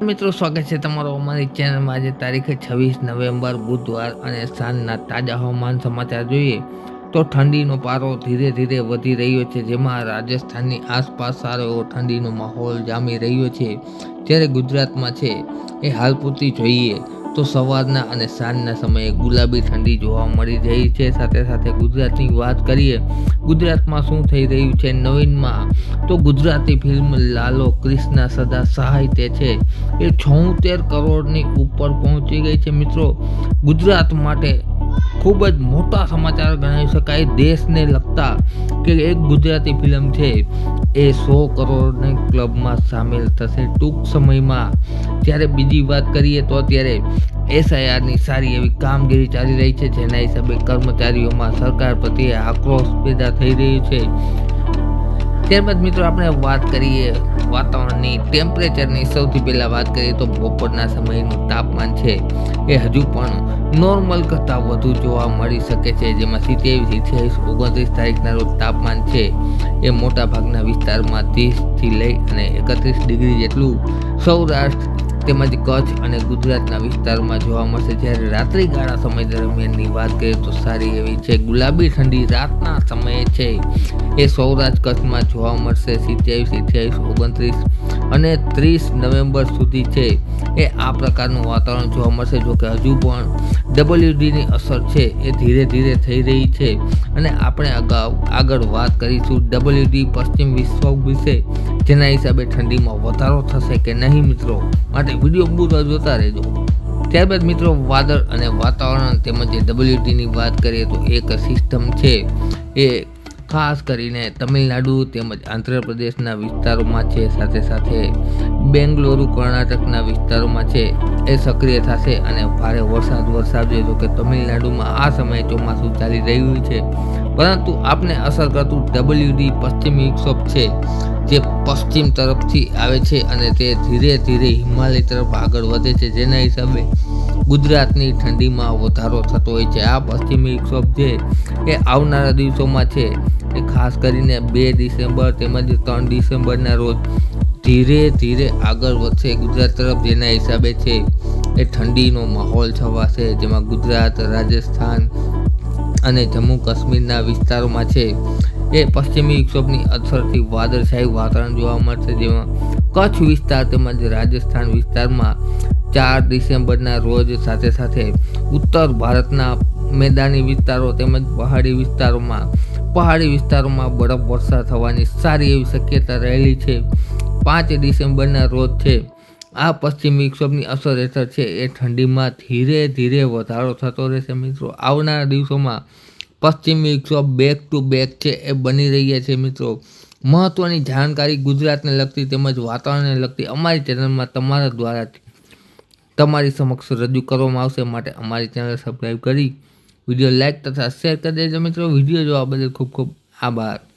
મિત્રો સ્વાગત છે તમારો અમારી ચેનલમાં। આજે તારીખે 26 નવેમ્બર બુધવાર અને સાંજના તાજા હવામાન સમાચાર જોઈએ તો ઠંડીનો પારો ધીરે ધીરે વધી રહ્યો છે, જેમાં રાજસ્થાનની આસપાસ સારો એવો ઠંડીનો માહોલ જામી રહ્યો છે। જ્યારે ગુજરાતમાં છે એ હાલ પૂરતી જોઈએ તો સવારના અને સાંજના સમયે ગુલાબી ઠંડી જોવા મળી રહી છે। સાથે સાથે ગુજરાતની વાત કરીએ, ગુજરાતમાં શું થઈ રહ્યું છે નવીનમાં, તો ગુજરાતી ફિલ્મ લાલો ક્રિષ્ના સદા સાહિત્ય છે એ 76 કરોડની ઉપર પહોંચી ગઈ છે। મિત્રો, ગુજરાત માટે ખૂબ જ મોટા સમાચાર ગણાવી શકાય। દેશને લગતા કે એક ગુજરાતી ફિલ્મ છે એ 100 કરોડની ક્લબમાં સામેલ થશે ટૂંક સમયમાં। ત્યારે બીજી વાત કરીએ તો અત્યારે SIRની સારી એવી કામગીરી ચાલી રહી છે, જેના હિસાબે કર્મચારીઓમાં સરકાર પ્રત્યે આક્રોશ પેદા થઈ રહ્યો છે। ત્યારબાદ મિત્રો આપણે વાત કરીએ વાતાવરણની, ટેમ્પરેચરની। સૌથી પહેલાં વાત કરીએ તો બપોરના સમયનું તાપમાન છે એ હજુ પણ નોર્મલ કરતાં વધુ જોવા મળી શકે છે, જેમાં 27, 28, 29 તારીખના રોજ તાપમાન છે એ મોટાભાગના વિસ્તારમાં 30થી લઈ અને 31 ડિગ્રી જેટલું સૌરાષ્ટ્ર તેમજ કચ્છ અને ગુજરાતના વિસ્તારમાં જોવા મળશે। જ્યારે રાત્રિગાળા સમય દરમિયાનની વાત કરીએ તો સારી એવી છે ગુલાબી ઠંડી રાતના સમયે છે એ સૌરાષ્ટ્ર કચ્છમાં જોવા મળશે। 27, 28, 29 અને 30 નવેમ્બર સુધી છે એ આ પ્રકારનું વાતાવરણ જોવા મળશે। જોકે હજુ પણ WDની અસર છે એ ધીરે ધીરે થઈ રહી છે અને આપણે આગળ વાત કરીશું WD પશ્ચિમ વિક્ષોભ વિશે, જેના હિસાબે ઠંડીમાં વધારો થશે કે નહીં મિત્રો, માટે વિડીયો પૂરો જોતા રહેજો। ત્યારબાદ મિત્રો વાદળ અને વાતાવરણ તેમજ WDની વાત કરીએ તો એક સિસ્ટમ છે એ ખાસ કરીને તમિલનાડુ તેમજ આંધ્રપ્રદેશના વિસ્તારોમાં છે, સાથે સાથે બેંગલુરુ કર્ણાટકના વિસ્તારોમાં છે એ સક્રિય થશે અને ભારે વરસાદ વરસાવશે। જો કે તમિલનાડુમાં આ સમયે ચોમાસું ચાલી રહ્યું છે, પરંતુ આપને અસર કરતું WD પશ્ચિમ વિક્ષોભ છે જે પશ્ચિમ તરફથી આવે છે અને તે ધીરે ધીરે હિમાલય તરફ આગળ વધે છે, જેના હિસાબે ગુજરાતની ઠંડીમાં વધારો થતો હોય છે। આ પશ્ચિમી વિક્ષોભ છે એ આવનારા દિવસોમાં છે એ ખાસ કરીને 2 ડિસેમ્બર તેમજ 3 ડિસેમ્બરના રોજ ધીરે ધીરે આગળ વધશે ગુજરાત તરફ, જેના હિસાબે છે એ ઠંડીનો માહોલ છવાશે, જેમાં ગુજરાત, રાજસ્થાન અને જમ્મુ કાશ્મીરના વિસ્તારોમાં છે એ પશ્ચિમી વિક્ષોભની અસરથી વાદળછાયું વાતાવરણ જોવા મળશે, જેમાં કચ્છ વિસ્તાર તેમજ રાજસ્થાન વિસ્તારમાં 4 ડિસેમ્બરના રોજ સાથે સાથે ઉત્તર ભારતના મેદાની વિસ્તારો તેમજ પહાડી વિસ્તારોમાં બરફ વર્ષા થવાની સારી એવી શક્યતા રહેલી છે। 5 ડિસેમ્બરના રોજ છે આ પશ્ચિમ વિક્ષોભની અસર હેઠળ છે એ ઠંડીમાં ધીરે ધીરે વધારો થતો રહેશે। મિત્રો, આવનારા દિવસોમાં પશ્ચિમ વિક્ષોભ બેક ટુ બેક છે એ બની રહ્યા છે। મિત્રો, મહત્વની જાણકારી ગુજરાતને લગતી તેમજ વાતાવરણને લગતી અમારી ચેનલમાં તમારા દ્વારા તમારી સમક્ષ રજૂ કરવામાં આવશે, માટે અમારી ચેનલ સબસ્ક્રાઈબ કરી વિડીયો લાઇક તથા શેર કરી દેજો। મિત્રો, વિડીયો જોવા બદલ ખૂબ ખૂબ આભાર।